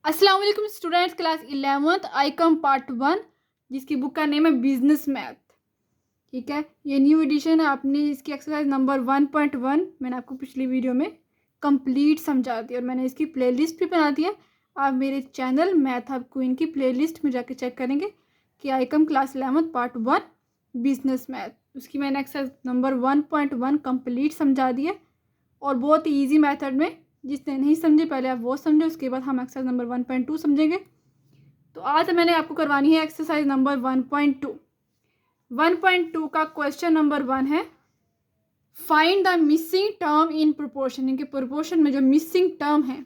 अस्सलाम वालेकुम students, class 11th आईकम part 1 जिसकी बुक का नेम है बिजनेस मैथ। ठीक है, ये न्यू एडिशन है। आपने इसकी एक्सरसाइज नंबर 1.1 मैंने आपको पिछली वीडियो में कंप्लीट समझा दी और मैंने इसकी प्लेलिस्ट भी बना दी है। आप मेरे चैनल मैथ हब क्वीन की प्लेलिस्ट में जाके चेक करेंगे कि ICom class 11th part 1 business math, उसकी मैंने एक्सरसाइज नंबर 1.1 कंप्लीट समझा दी है और बहुत ही ईजी मेथड में। जिसने नहीं समझे पहले आप वो समझे, उसके बाद हम एक्सरसाइज नंबर 1.2 समझेंगे। तो आज मैंने आपको करवानी है एक्सरसाइज नंबर 1.2। 1.2 का क्वेश्चन नंबर 1 है, find the missing term in proportion. इनके प्रोपोर्शन में जो मिसिंग टर्म है,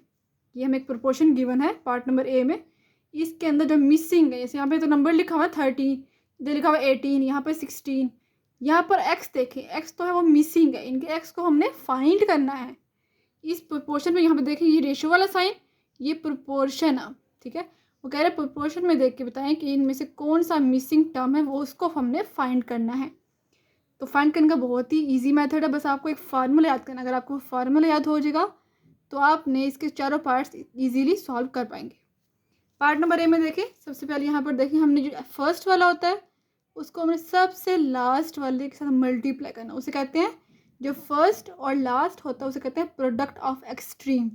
ये हमें एक प्रोपोर्शन गिवन है पार्ट नंबर ए में, इसके अंदर जो मिसिंग है, जैसे यहाँ पे तो नंबर लिखा हुआ है 30, इधर लिखा हुआ है 18, यहाँ पे 16, यहाँ पर एक्स देखें, एक्स तो है वो मिसिंग है। इनके एक्स को हमने फाइंड करना है इस प्रोपोर्शन में। यहाँ पे देखिए ये रेशियो वाला साइन, ये प्रोपोर्शन है। ठीक है, वो कह रहे प्रोपोर्शन में देख के बताएं कि इनमें से कौन सा मिसिंग टर्म है, वो उसको हमने फाइंड करना है। तो फाइंड करने का बहुत ही इजी मेथड है, बस आपको एक फार्मूला याद करना। अगर आपको फार्मूला याद हो जाएगा तो आपने इसके चारों पार्ट्स इजीली सॉल्व कर पाएंगे। पार्ट नंबर ए में देखें, सबसे पहले यहाँ पर देखें, हमने जो फर्स्ट वाला होता है उसको हमने सबसे लास्ट वाले के साथ मल्टीप्लाई करना। उसे कहते हैं, जो फर्स्ट और लास्ट होता है उसे कहते हैं प्रोडक्ट ऑफ एक्सट्रीम।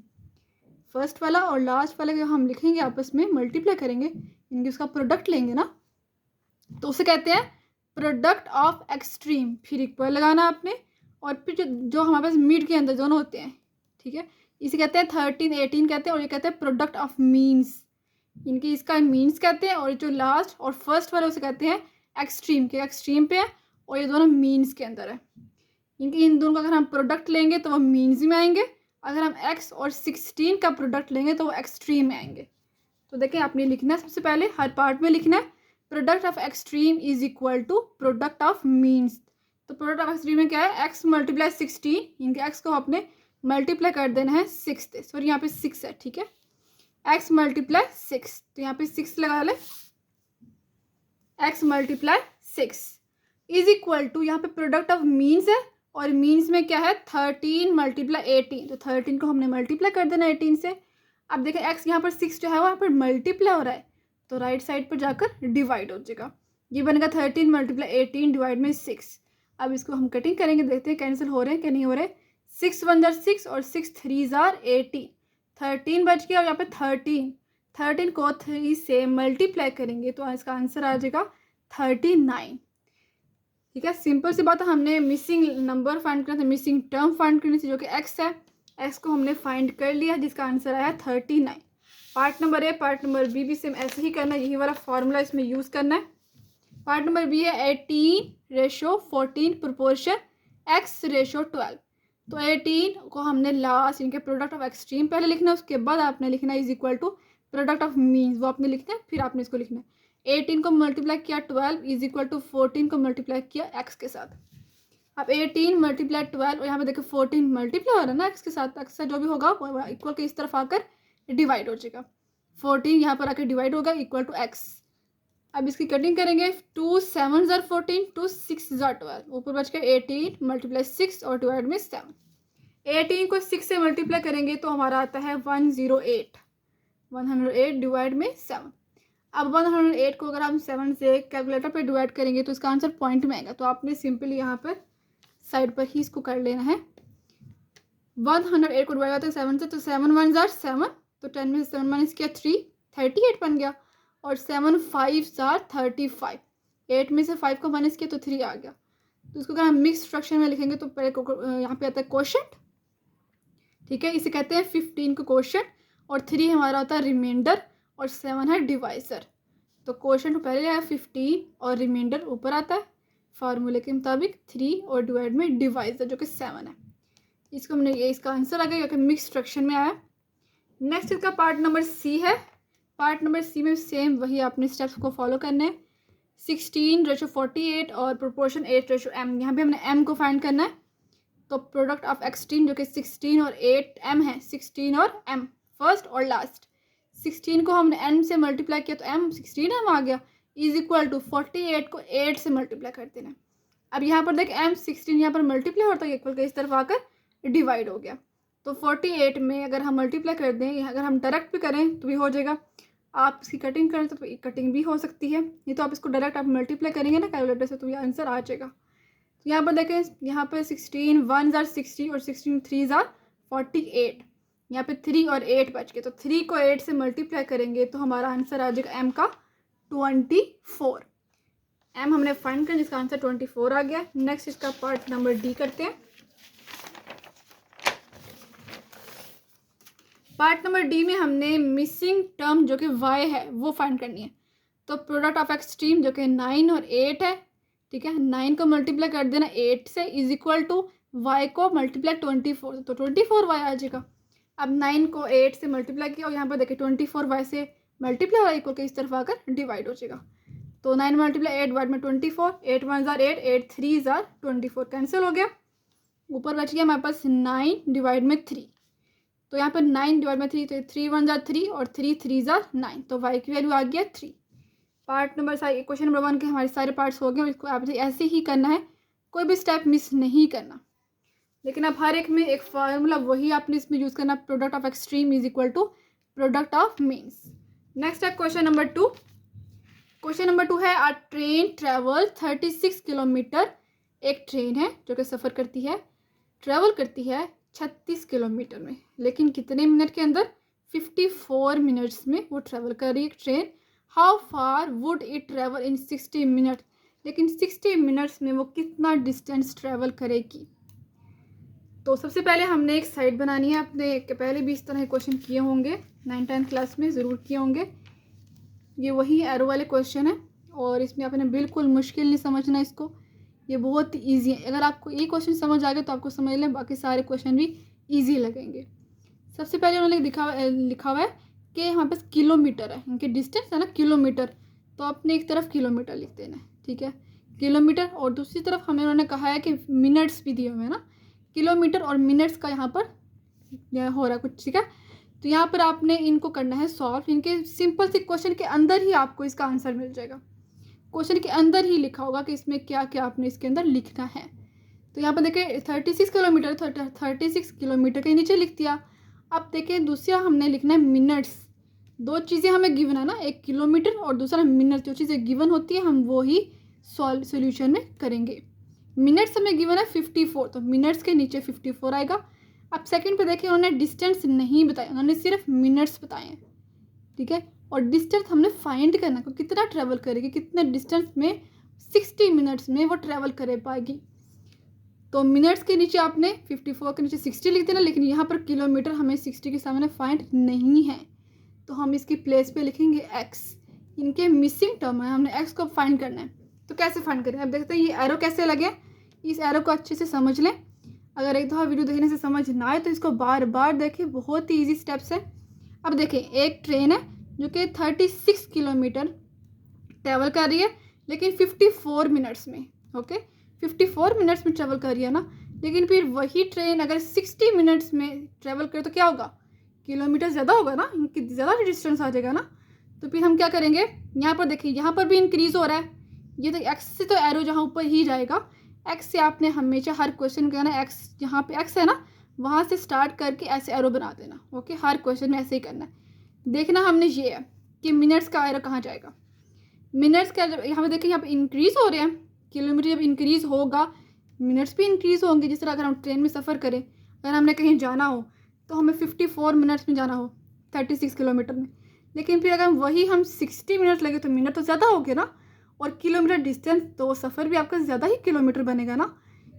फर्स्ट वाला और लास्ट वाला जो हम लिखेंगे आपस में मल्टीप्लाई करेंगे, इनके उसका प्रोडक्ट लेंगे ना, तो उसे कहते हैं प्रोडक्ट ऑफ एक्सट्रीम। फिर इक्वल लगाना आपने, और फिर जो हमारे पास मिड के अंदर दोनों होते हैं, ठीक है, इसे कहते हैं 13, 18 कहते हैं, और ये कहते हैं प्रोडक्ट ऑफ मीन्स। इनके इसका मीन्स कहते हैं, और जो लास्ट और फर्स्ट वाला उसे कहते हैं एक्सट्रीम के, एक्सट्रीम पे है और ये दोनों मीन्स के अंदर है। इनके इन दोनों का अगर हम प्रोडक्ट लेंगे तो वो मीन्स में आएंगे, अगर हम x और 16 का प्रोडक्ट लेंगे तो वो एक्सट्रीम में आएंगे। तो देखें, आपने लिखना है सबसे पहले हर पार्ट में लिखना है product of extreme is equal to product of means. तो प्रोडक्ट ऑफ एक्सट्रीम में क्या है, x मल्टीप्लाई 16, इनके x को आपने मल्टीप्लाई कर देना है 6 से, सॉरी यहाँ पे 6 है, ठीक है, x मल्टीप्लाई 6, तो यहाँ पे 6 लगा ले, x multiply 6 is equal to, यहाँ पे प्रोडक्ट ऑफ मीन्स है और मीन्स में क्या है 13 मल्टीप्लाई 18, तो 13 को हमने मल्टीप्लाई कर देना 18 से। अब देखें x यहाँ पर 6 जो है वहाँ पर मल्टीप्लाई हो रहा है, तो राइट साइड पर जाकर डिवाइड हो जाएगा, ये बनेगा 13 मल्टीप्लाई 18 डिवाइड में 6। अब इसको हम कटिंग करेंगे, देखते हैं कैंसिल हो रहे हैं कि नहीं हो रहे। 6 1 जार 6 और 6 3 जार 18, 13 बच गया और यहाँ पे 13 को 3 से मल्टीप्लाई करेंगे तो इसका आंसर आ जाएगा 39। ठीक है, सिंपल सी बात है, हमने मिसिंग नंबर फाइंड करना था, मिसिंग टर्म फाइंड करनी थी जो कि x है, x को हमने फाइंड कर लिया जिसका आंसर आया 39। Part number A, part number B भी सेम ऐसे ही करना है, यही वाला फॉर्मूला इसमें यूज़ करना है। पार्ट नंबर बी है 18:14 प्रोपोर्शन x:12। तो 18 को हमने लास्ट, इनके प्रोडक्ट ऑफ एक्सट्रीम पहले लिखना है, उसके बाद आपने लिखना है is equal to product of means, वो आपने लिखना है, फिर आपने इसको लिखना है। 18 को मल्टीप्लाई किया 12 इज इक्वल टू 14 को मल्टीप्लाई किया x के साथ। अब 18 मल्टीप्लाई 12 और यहाँ पे देखो 14 मल्टीप्लाई हो रहा है ना x के साथ, x का जो भी होगा वो इक्वल के इस तरफ आकर डिवाइड हो जाएगा, 14 यहाँ पर आकर डिवाइड होगा इक्वल टू x। अब इसकी कटिंग करेंगे, 2 7 जार 14, 2 6 जार 12, ऊपर बच गया 18 मल्टीप्लाई 6 और डिवाइड में 7। 18 को 6 से मल्टीप्लाई करेंगे तो हमारा आता है 108, 108 डिवाइड में 7। अब 108 को अगर हम 7 से कैलकुलेटर पे डिवाइड करेंगे तो इसका आंसर पॉइंट में आएगा, तो आपने सिंपली यहाँ पर साइड पर ही इसको कर लेना है। 108 को डिवाइड होता है 7 से, तो 7 1 जार 7, तो 10 में से 7 माइनस किया 3, 38 बन गया, और 7 5 जार 35, 8 में से 5 को माइनस किया तो 3 आ गया। तो इसको अगर हम मिक्स फ्रैक्शन में लिखेंगे तो पहले यहाँ पे आता है क्वोशंट, ठीक है, इसे कहते हैं 15 को क्वोशंट, और 3 हमारा होता है रिमाइंडर, और 7 है डिवाइजर। तो क्वोशंट पहले आया 15 और रिमाइंडर ऊपर आता है, फार्मूले के मुताबिक 3 और डिवाइड में डिवाइजर जो कि 7 है। इसको हमने ये इसका आंसर आ गया क्योंकि मिक्स फ्रैक्शन में आया। नेक्स्ट इसका पार्ट नंबर सी है। पार्ट नंबर सी में सेम वही आपने स्टेप्स को फॉलो करने हैं, 16:48 और प्रोपोर्शन 8:m। यहाँ पे हमने m को फाइंड करना है, तो प्रोडक्ट ऑफ एक्सट्रीम जो कि 16 और 8m है, 16 और m फर्स्ट और लास्ट। 16 को हमने n से मल्टीप्लाई किया तो m 16m आ गया, इज इक्वल टू 48 को 8 से मल्टीप्लाई कर देना। अब यहाँ पर देख m 16 यहाँ पर मल्टीप्लाई होता है इक्वल के इस तरफ आकर डिवाइड हो गया, तो 48 में अगर हम मल्टीप्लाई कर दें, अगर हम डायरेक्ट भी करें तो भी हो जाएगा। आप इसकी कटिंग करें तो कटिंग भी हो सकती है, नहीं तो आप इसको डायरेक्ट आप मल्टीप्लाई करेंगे ना कैलकुलेटर से तो ये आंसर आ जाएगा। तो यहाँ पर देखें, यहाँ पर 16 1 जार 60 और 16 3 जार 48। यहाँ पे 3 और 8 बच गए, तो 3 को 8 से मल्टीप्लाई करेंगे तो हमारा आंसर आ जाएगा एम का 24। एम हमने फाइंड कर, जिसका आंसर 24 आ गया। नेक्स्ट इसका पार्ट नंबर डी करते हैं। पार्ट नंबर डी में हमने मिसिंग टर्म जो कि वाई है वो फाइंड करनी है। तो प्रोडक्ट ऑफ एक्सट्रीम जो कि 9 और 8 है, ठीक है, 9 को मल्टीप्लाई कर देना 8 से इज इक्वल टू वाई को मल्टीप्लाई 24, तो 24 वाई आ जाएगा। अब 9 को 8 से मल्टीप्लाई किया और यहाँ पर देखिए 24 वाई से मल्टीप्लाई वाई को इस तरफ आकर डिवाइड हो जाएगा। तो 9 मल्टीप्लाई 8 वाइड में 24, 8 1 जार 8, 8 3 जार 24, कैंसिल हो गया। ऊपर बच गया हमारे पास 9 डिवाइड में 3, तो यहाँ पर 9 डिवाइड में 3, तो 3 1 जार 3 और 3 3 जार 9, तो वाई की वैल्यू आ गया 3। पार्ट नंबर क्वेश्चन नंबर 1 के हमारे सारे पार्ट्स हो गए। इसको आप ऐसे ही करना है, कोई भी स्टेप मिस नहीं करना, लेकिन अब हर एक में एक फार्मूला वही आपने इसमें यूज़ करना, product of extreme is equal to product of means. Next है क्वेश्चन नंबर 2। क्वेश्चन नंबर 2 है, अ ट्रेन ट्रेवल 36 किलोमीटर। एक ट्रेन है जो कि सफ़र करती है, ट्रेवल करती है 36 किलोमीटर में, लेकिन कितने मिनट के अंदर? 54 मिनट्स में वो ट्रेवल कर रही है train. How far would it travel in 60 minute, लेकिन 60 मिनट्स में वो कितना डिस्टेंस ट्रेवल करेगी। तो सबसे पहले हमने एक साइड बनानी है। अपने पहले भी इस तरह के क्वेश्चन किए होंगे, 9th-10th क्लास में ज़रूर किए होंगे। ये वही एरो वाले क्वेश्चन है और इसमें आपने बिल्कुल मुश्किल नहीं समझना इसको, ये बहुत ईजी है। अगर आपको ये क्वेश्चन समझ आ गया तो आपको समझ लें, बाकी सारे क्वेश्चन भी ईजी लगेंगे। सबसे पहले उन्होंने लिखा हुआ है कि यहाँ पे किलोमीटर है, इनके डिस्टेंस है ना किलोमीटर, तो अपने एक तरफ किलोमीटर लिख देना है, ठीक है, किलोमीटर। और दूसरी तरफ हमें उन्होंने कहा है कि मिनट्स भी दिए हुए हैं ना, किलोमीटर और मिनट्स का यहाँ पर हो रहा है कुछ, ठीक है। तो यहाँ पर आपने इनको करना है सॉल्व। इनके सिंपल से क्वेश्चन के अंदर ही आपको इसका आंसर मिल जाएगा, क्वेश्चन के अंदर ही लिखा होगा कि इसमें क्या क्या आपने इसके अंदर लिखना है। तो यहाँ पर देखिए 36 किलोमीटर, 36 किलोमीटर के नीचे लिख दिया। अब देखिए दूसरा हमने लिखना है मिनट्स। दो चीज़ें हमें गिवन है ना, एक किलोमीटर और दूसरा मिनट। जो चीज़ें गिवन होती है हम वो ही सॉल्यूशन में करेंगे। मिनट्स हमें गिवन है 54, तो मिनट्स के नीचे 54 आएगा। अब सेकंड पे देखिए उन्होंने डिस्टेंस नहीं बताया, उन्होंने सिर्फ मिनट्स बताए हैं, ठीक है। और डिस्टेंस हमने फाइंड करना है, कितना ट्रैवल करेगी, कितने डिस्टेंस में 60 मिनट्स में वो ट्रैवल कर पाएगी। तो मिनट्स के नीचे आपने 54 के नीचे 60 लिख देना, लेकिन यहाँ पर किलोमीटर हमें 60 के सामने फाइंड नहीं है, तो हम इसकी प्लेस पे लिखेंगे x। इनके मिसिंग टर्म है, हमने x को फाइंड करना है। तो कैसे फाइंड करें, अब देखते हैं ये एरो कैसे लगे। इस एरो को अच्छे से समझ लें। अगर एक दफ़ा वीडियो देखने से समझ ना आए तो इसको बार बार देखें, बहुत ही ईजी स्टेप्स है। अब देखिए एक ट्रेन है जो कि 36 किलोमीटर ट्रैवल कर रही है, लेकिन 54 मिनट्स में, ओके 54 मिनट्स में ट्रैवल कर रही है ना। लेकिन फिर वही ट्रेन अगर 60 मिनट्स में ट्रैवल करे तो क्या होगा, किलोमीटर ज़्यादा होगा ना, इनकी ज़्यादा डिस्टेंस आ जाएगा ना। तो फिर हम क्या करेंगे, यहाँ पर देखिए यहाँ पर भी इंक्रीज़ हो रहा है, ये तो एक्स से तो एरो जहाँ ऊपर ही जाएगा। एक्स से आपने हमेशा हर क्वेश्चन का ना एक्स, जहाँ पे एक्स है ना वहाँ से स्टार्ट करके ऐसे एरो बना देना, ओके। हर क्वेश्चन में ऐसे ही करना है। देखना हमने ये है कि मिनट्स का एरो कहाँ जाएगा। मिनट्स का जब यहाँ पे देखिए, यहाँ पे इंक्रीज़ हो रहे हैं, किलोमीटर जब इंक्रीज़ होगा मिनट्स भी इंक्रीज़ होंगे। जिस तरह अगर हम ट्रेन में सफ़र करें, अगर हमने कहीं जाना हो तो हमें 54 मिनट्स में जाना हो 36 किलोमीटर में, लेकिन फिर अगर वही हम 60 मिनट लगे तो मिनट तो ज़्यादा हो गए ना, और किलोमीटर डिस्टेंस, तो सफ़र भी आपका ज़्यादा ही किलोमीटर बनेगा ना।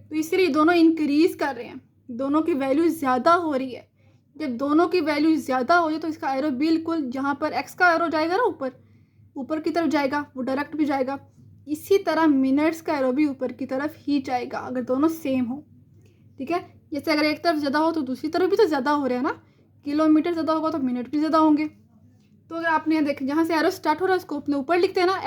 तो इसलिए दोनों इंक्रीज़ कर रहे हैं, दोनों की वैल्यू ज़्यादा हो रही है। जब दोनों की वैल्यू ज़्यादा हो जाए तो इसका एरो बिल्कुल जहाँ पर एक्स का एरो जाएगा ना ऊपर की तरफ जाएगा, वो डायरेक्ट भी जाएगा। इसी तरह मिनट्स का एरो भी ऊपर की तरफ ही जाएगा अगर दोनों सेम हो, ठीक है। जैसे अगर एक तरफ ज़्यादा हो तो दूसरी तरफ भी तो ज़्यादा हो रहा है ना, किलोमीटर ज़्यादा होगा तो मिनट भी ज़्यादा होंगे। तो अगर आपने देखें जहाँ से एरो स्टार्ट हो रहा है उसको अपने ऊपर लिखते हैं ना,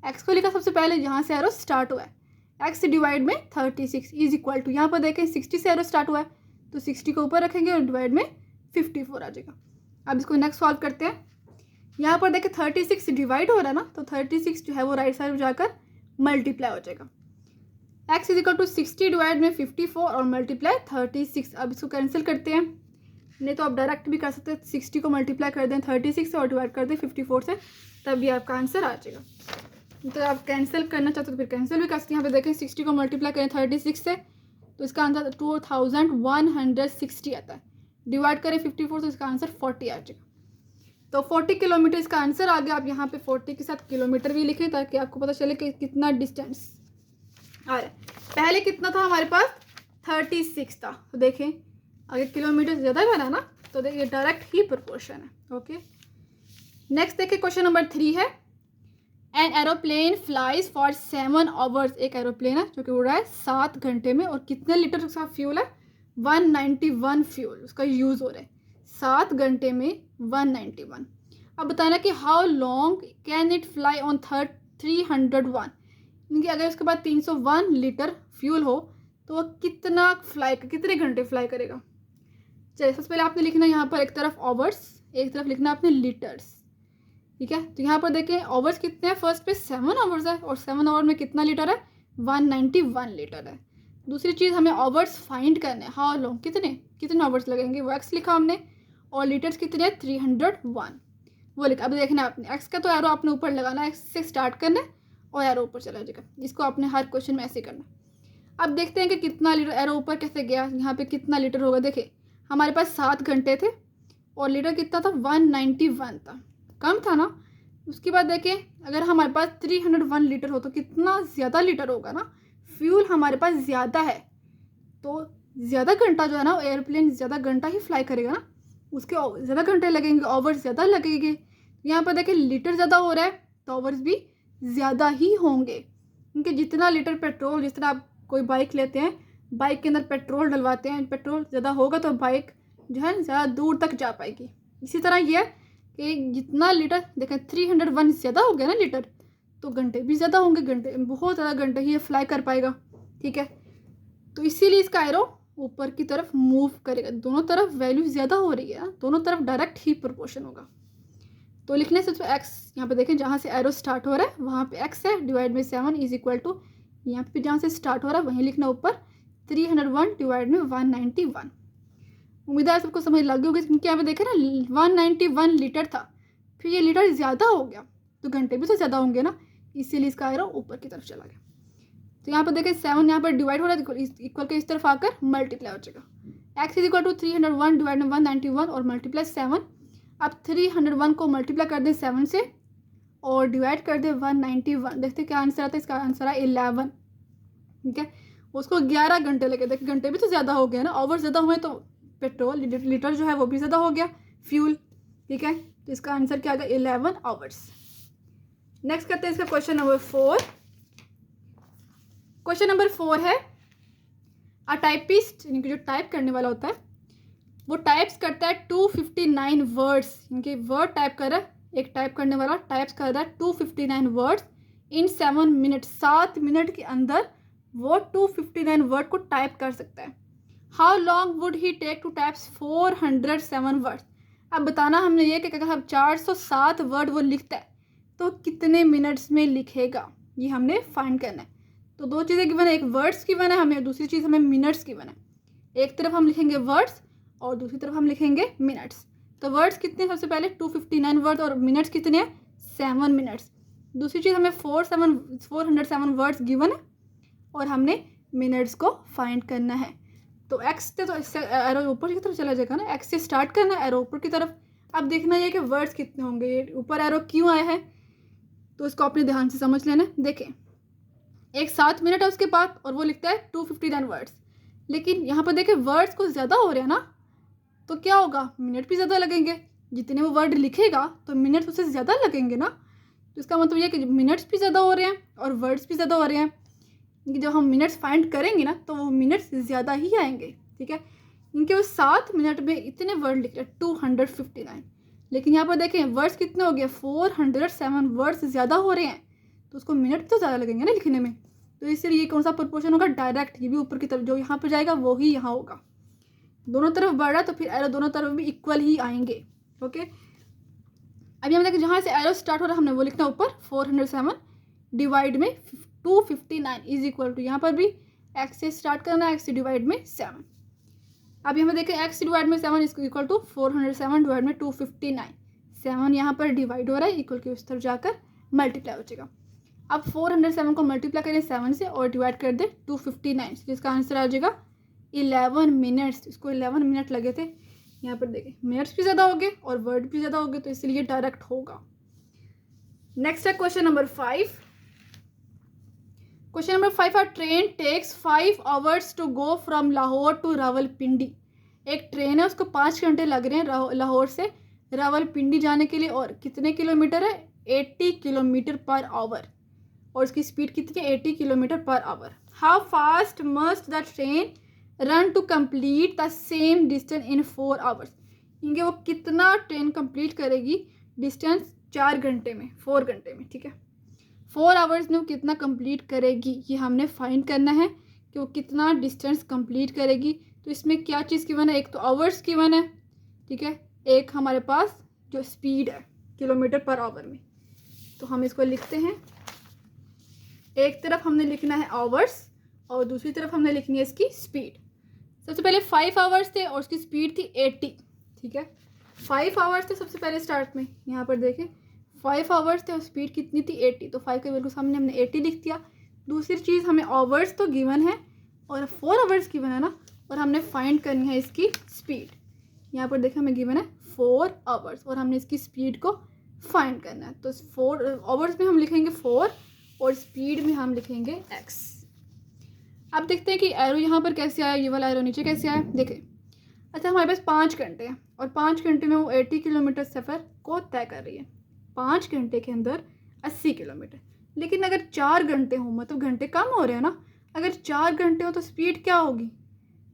एक्स को लिखा सबसे पहले जहाँ से एरो स्टार्ट हुआ है, एक्स डिवाइड में 36 इज इक्वल टू, यहाँ पर देखें 60 से एरो स्टार्ट हुआ है तो 60 को ऊपर रखेंगे और डिवाइड में 54 आ जाएगा। अब इसको नेक्स्ट सॉल्व करते हैं। यहाँ पर देखें 36 डिवाइड हो रहा है ना, तो 36 जो है वो राइट साइड में जाकर मल्टीप्लाई हो जाएगा। x is equal to 60 divide में 54 और मल्टीप्लाई 36। अब इसको कैंसिल करते हैं, नहीं तो आप डायरेक्ट भी कर सकते हैं, 60 को मल्टीप्लाई कर दें 36 से और डिवाइड कर दें 54 से, तब भी आपका आंसर आ जाएगा। तो आप कैंसिल करना चाहते हो तो फिर कैंसिल भी कर सकते हैं। यहाँ पे देखें 60 को मल्टीप्लाई करें 36 से तो इसका आंसर 2160 आता है, डिवाइड करें 54 तो इसका आंसर 40 आ जाएगा। तो 40 किलोमीटर इसका आंसर आ गया। आप यहाँ पे 40 के साथ किलोमीटर भी लिखें ताकि आपको पता चले कि कितना डिस्टेंस आ रहा है। पहले कितना था हमारे पास 36 था, तो देखें अगर किलोमीटर ज़्यादा बना ना तो देखिए डायरेक्ट ही प्रोपोर्शन है। ओके, नेक्स्ट देखिए क्वेश्चन नंबर 3 है, an aeroplane flies for 7 hours. एक एरोप्लेन है जो कि उड़ रहा है 7 घंटे में और कितने लीटर उसका फ्यूल है 191 फ्यूल उसका यूज़ हो रहा है 7 घंटे में 191। अब बताना कि how long can it fly on 301, यानी अगर उसके बाद 301 लीटर फ्यूल हो तो वह कितने घंटे फ्लाई करेगा। चलिए सबसे पहले आपने लिखना यहाँ पर एक तरफ आवर्स, एक तरफ लिखना आपने लीटर्स। ठीक है, तो यहाँ पर देखें आवर्स कितने हैं, फर्स्ट पे 7 आवर्स है और 7 आवर में कितना लीटर है 191 लीटर है। दूसरी चीज़ हमें आवर्स फाइंड करने हैं, हाउ लॉन्ग कितने आवर्स लगेंगे, वो एक्स लिखा हमने और लीटर्स कितने हैं 301 वो लिखा। अब देखना आपने एक्स का तो एरो आपने ऊपर लगाना है, एक्स से स्टार्ट करना है और एरो ऊपर चला जाएगा। इसको आपने हर क्वेश्चन में ऐसे करना। अब देखते हैं कि कितना लीटर, एरो ऊपर कैसे गया, यहाँ पे कितना लीटर होगा। देखिए हमारे पास 7 घंटे थे और लीटर कितना था 191 था, कम था ना। उसके बाद देखें अगर हमारे पास 301 लीटर हो तो कितना ज़्यादा लीटर होगा ना, फ्यूल हमारे पास ज़्यादा है तो ज़्यादा घंटा जो है ना एयरप्लेन ज़्यादा घंटा ही फ्लाई करेगा ना, उसके ज़्यादा घंटे लगेंगे, आवर्स ज़्यादा लगेंगे। यहाँ पर देखें लीटर ज़्यादा हो रहा है तो आवर्स भी ज़्यादा ही होंगे, क्योंकि जितना लीटर पेट्रोल, जिस तरह आप कोई बाइक लेते हैं, बाइक के अंदर पेट्रोल डलवाते हैं, पेट्रोल ज़्यादा होगा तो बाइक जो है ज़्यादा दूर तक जा पाएगी। इसी तरह ये है कि जितना लीटर देखें 301 ज़्यादा हो गया ना लीटर तो घंटे भी ज़्यादा होंगे, घंटे बहुत ज़्यादा घंटे ही ये फ्लाई कर पाएगा। ठीक है, तो इसीलिए इसका एरो ऊपर की तरफ मूव करेगा, दोनों तरफ वैल्यू ज़्यादा हो रही है ना, दोनों तरफ डायरेक्ट ही प्रोपोर्शन होगा। तो लिखने से एक्स, यहाँ पे देखें जहाँ से एरो स्टार्ट हो रहा है वहाँ पे एक्स है, डिवाइड में 7 इज इक्वल टू यहाँ पे जहाँ से स्टार्ट हो रहा है वहीं लिखना ऊपर 301 डिवाइड में 191। उम्मीद है सबको समझ लग गई होगी, क्योंकि यहाँ पे देखें ना 191 लीटर था, फिर ये लीटर ज़्यादा हो गया तो घंटे भी तो ज़्यादा होंगे ना, इसीलिए इसका एरो ऊपर की तरफ चला गया। तो यहाँ पर देखें 7 यहाँ पर डिवाइड हो रहा है, इक्वल के इस तरफ आकर मल्टीप्लाई हो जाएगा। X is equal to 301 divide में 191 और मल्टीप्लाई 7। अब 301 को मल्टीप्लाई कर दें 7 से और डिवाइड कर दें 191, देखते क्या आंसर आता है। इसका आंसर है 11। ठीक है, उसको 11 घंटे लगे। देखिए घंटे भी तो ज़्यादा हो गया ना, आवर ज़्यादा हुए तो पेट्रोल लीटर जो है वो भी ज़्यादा हो गया फ्यूल। ठीक है, तो इसका आंसर क्या आ गया 11 आवर्स। नेक्स्ट करते हैं इसका क्वेश्चन नंबर 4। क्वेश्चन नंबर 4 है, अ टाइपिस्ट यानी कि जो टाइप करने वाला होता है वो टाइप्स करता है 259 वर्ड्स, इनके वर्ड टाइप कर रहा है, एक टाइप करने वाला टाइप्स कर रहा है 259 वर्ड्स इन 7 मिनट, 7 मिनट के अंदर वो 259 वर्ड को टाइप कर सकता है। How long would he take to types 407 words. अब बताना हमने ये कि अगर हम 407 वर्ड वो लिखता है तो कितने मिनट्स में लिखेगा, ये हमने फाइंड करना है। तो दो चीज़ें गिवन है, एक वर्ड्स गिवन है हमें, दूसरी चीज़ हमें मिनट्स गिवन है। एक तरफ हम लिखेंगे वर्ड्स और दूसरी तरफ हम लिखेंगे मिनट्स। तो वर्ड्स कितने, सबसे पहले 259 वर्ड और मिनट्स कितने हैं 7 मिनट्स। दूसरी चीज़ हमें 407 वर्ड्स गिवन है और हमने मिनट्स को फाइंड करना है। तो एक्स से तो एरो ऊपर की तरफ चला जाएगा ना, एक्स से स्टार्ट करना है एरो ऊपर की तरफ। अब देखना है कि वर्ड्स कितने होंगे, ये ऊपर एरो क्यों आया है तो इसको अपने ध्यान से समझ लेना। देखें एक 7 मिनट है उसके बाद और वो लिखता है 259 वर्ड्स, लेकिन यहाँ पर देखें वर्ड्स कुछ ज़्यादा हो रहे हैं ना, तो क्या होगा मिनट भी ज़्यादा लगेंगे। जितने वो वर्ड लिखेगा तो मिनट्स उससे ज़्यादा लगेंगे ना, तो इसका मतलब ये कि मिनट्स भी ज़्यादा हो रहे हैं और वर्ड्स भी ज़्यादा हो रहे हैं। जब हम मिनट्स फाइंड करेंगे ना तो वो मिनट्स ज़्यादा ही आएंगे। ठीक है, इनके वो 7 मिनट में इतने वर्ड लिख रहे हैं 259, लेकिन यहाँ पर देखें वर्ड्स कितने हो गए 407 वर्ड्स ज़्यादा हो रहे हैं, तो उसको मिनट तो ज़्यादा लगेंगे ना लिखने में। तो इसलिए ये कौन सा प्रोपोर्शन होगा, डायरेक्ट, ये भी ऊपर की तरफ जो यहाँ पर जाएगा वो ही यहाँ होगा। दोनों तरफ बढ़ रहा है तो फिर एरो दोनों तरफ भी इक्वल ही आएंगे। ओके, अभी हम देखें जहाँ से एरो स्टार्ट हो रहा है हमने वो लिखना ऊपर 407 डिवाइड में 259 इज इक्वल टू, यहाँ पर भी एक्स से स्टार्ट करना है, एक्स से डिवाइड में 7। अब यहाँ पर देखें एक्स डिवाइड में 7 इज इक्वल टू 407 डिवाइड में 259। 7 यहाँ पर डिवाइड हो रहा है, इक्वल के उस तरफ जाकर मल्टीप्लाई हो जाएगा। अब 407 को मल्टीप्लाई करें 7 से और डिवाइड कर दे 259 से, जिसका आंसर आ जाएगा 11 मिनट्स। इसको 11 मिनट लगे थे। यहाँ पर देखें मिनट्स भी ज़्यादा हो गए और वर्ड भी ज़्यादा हो गए, तो इसलिए डायरेक्ट होगा। नेक्स्ट है क्वेश्चन नंबर 5। क्वेश्चन नंबर 5 है train takes 5 hours to go from Lahore to Rawalpindi. एक ट्रेन है, उसको 5 घंटे लग रहे हैं लाहौर से रावलपिंडी जाने के लिए, और कितने किलोमीटर है? 80 किलोमीटर पर आवर, और उसकी स्पीड कितनी है? 80 kilometre per hour. How fast must the train run to complete the same distance in 4 hours. इनके वो कितना ट्रेन कंप्लीट करेगी डिस्टेंस 4 घंटे में, 4 घंटे में, ठीक है। 4 आवर्स में वो कितना कंप्लीट करेगी, ये हमने फाइंड करना है कि वो कितना डिस्टेंस कंप्लीट करेगी। तो इसमें क्या चीज़ गिवन है? एक तो आवर्स गिवन है, ठीक है, एक हमारे पास जो स्पीड है किलोमीटर पर आवर में। तो हम इसको लिखते हैं, एक तरफ हमने लिखना है आवर्स और दूसरी तरफ हमने लिखनी है इसकी स्पीड। सबसे पहले 5 आवर्स थे और उसकी स्पीड थी 80, ठीक है। 5 आवर्स थे सबसे पहले स्टार्ट में, यहाँ पर देखें 5 आवर्स थे और स्पीड कितनी थी? 80। तो 5 के बिल्कुल सामने हमने 80 लिख दिया। दूसरी चीज़, हमें आवर्स तो गिवन है और 4 आवर्स गिवन है ना, और हमने फाइंड करनी है इसकी स्पीड। यहाँ पर देखें हमें गिवन है 4 आवर्स और हमने इसकी स्पीड को फाइंड करना है। तो 4 आवर्स में हम लिखेंगे 4 और स्पीड में हम लिखेंगे x। अब देखते हैं कि एरो यहाँ पर कैसे आया, ये वाला एरो नीचे कैसे आया। देखें, अच्छा हमारे पास 5 घंटे हैं और 5 घंटे में वो 80 किलोमीटर सफ़र को तय कर रही है। 5 घंटे के अंदर 80 किलोमीटर। लेकिन अगर 4 घंटे हों, मतलब घंटे कम हो रहे हैं ना, अगर 4 घंटे हो तो स्पीड क्या होगी?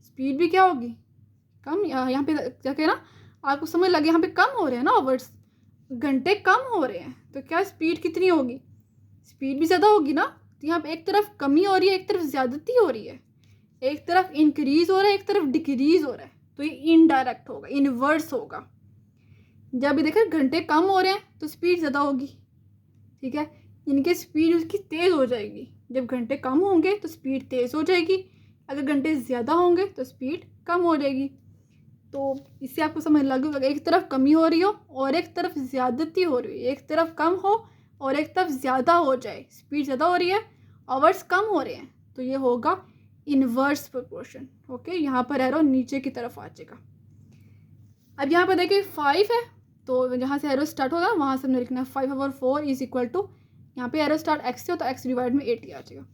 स्पीड भी क्या होगी? कम। यहाँ पे जाके ना आपको समझ लगे, यहाँ पे कम हो रहे हैं ना आवर्स, घंटे कम हो रहे हैं, तो क्या स्पीड कितनी होगी? स्पीड भी ज़्यादा होगी ना। तो यहाँ पे एक तरफ कमी हो रही है, एक तरफ ज़्यादती हो रही है, एक तरफ इंक्रीज हो रहा है, एक तरफ डिक्रीज हो रहा है, तो ये इनडायरेक्ट होगा, इनवर्स होगा। जब भी देखें घंटे कम हो रहे हैं तो स्पीड ज़्यादा होगी, ठीक है, इनकी स्पीड उसकी तेज़ हो जाएगी। जब घंटे कम होंगे तो स्पीड तेज़ हो जाएगी, अगर घंटे ज़्यादा होंगे तो स्पीड कम हो जाएगी। तो इससे आपको समझ लग गया, एक तरफ कमी हो रही हो और एक तरफ ज़्यादती हो रही है, एक तरफ कम हो और एक तरफ ज़्यादा हो जाए, स्पीड ज़्यादा हो रही है, आवर्स कम हो रहे हैं, तो ये होगा इनवर्स प्रोपोर्शन। ओके, यहाँ पर एरो नीचे की तरफ आ जाएगा। अब यहाँ पर देखिए 5 है, तो जहाँ से एरो स्टार्ट होगा वहाँ से हमने लिखना है 5/4 इज इक्वल टू, यहाँ पे एरो स्टार्ट x से हो तो x डिवाइड में 80 आ जाएगा।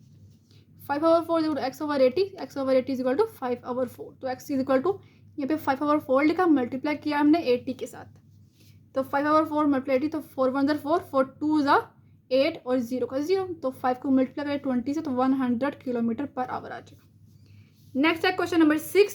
5/4 is equal to x/80, x/80 is equal to 5/4। तो x इज इक्वल टू, यहाँ पे 5/4 लिखा, मल्टीप्लाई किया हमने 80 के साथ, तो 5/4 मल्टीप्लाई 80, तो 4 1 4, 4 2 8 और 0 का 0, तो 5 को मल्टीप्लाई करें 20 से तो 100 किलोमीटर पर आवर आ जाएगा। नेक्स्ट है क्वेश्चन नंबर 6।